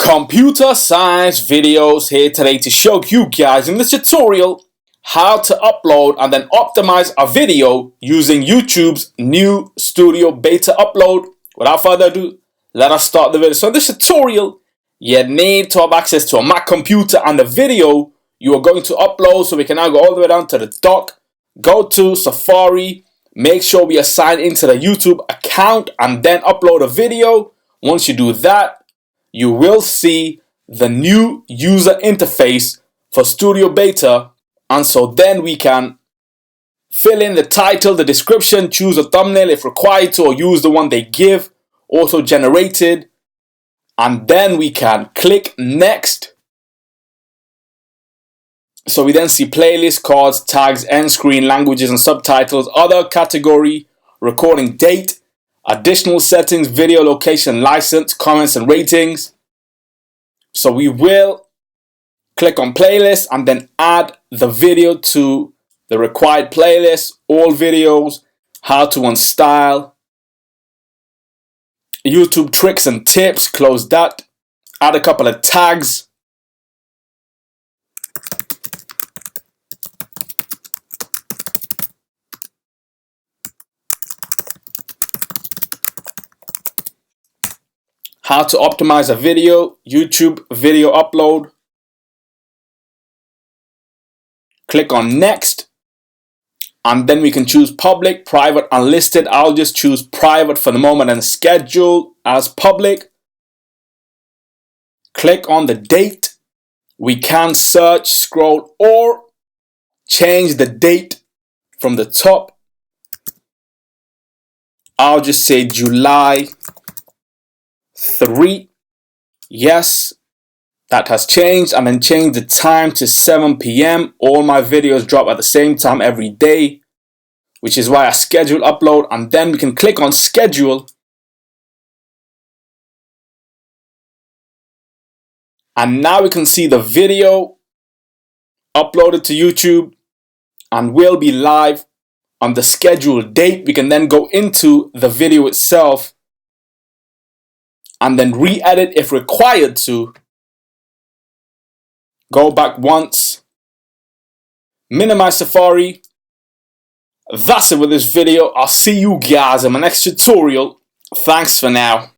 Computer science videos here today to show you guys in this tutorial how to upload and then optimize a video using YouTube's new Studio Beta upload. Without further ado, let us start the video. So in this tutorial, you need to have access to a Mac computer and the video you are going to upload. So we can now go all the way down to the dock, go to Safari, make sure we are signed into the YouTube account and then upload a video. Once you do that, you will see the new user interface for Studio Beta, and so then we can fill in the title, the description, choose a thumbnail if required to, or use the one they give, auto generated, and then we can click next. So we then see playlist, cards, tags, end screen, languages and subtitles, other category, recording date, additional settings, video location, license, comments and ratings. So we will click on playlist and then add the video to the required playlist, all videos, how to unstyle, YouTube tricks and tips, close that, add a couple of tags. How to optimize a video, YouTube video upload. Click on next, and then we can choose public, private, unlisted. I'll just choose private for the moment and schedule as public. Click on the date. We can search, scroll, or change the date from the top. I'll just say July 3. Yes, that has changed, and then change the time to 7 p.m. All my videos drop at the same time every day, which is why I schedule upload, and then we can click on schedule. And now we can see the video uploaded to YouTube and will be live on the scheduled date. We can then go into the video itself and then re-edit if required to. Go back once, minimize Safari. That's it with this video. I'll see you guys in my next tutorial. Thanks for now.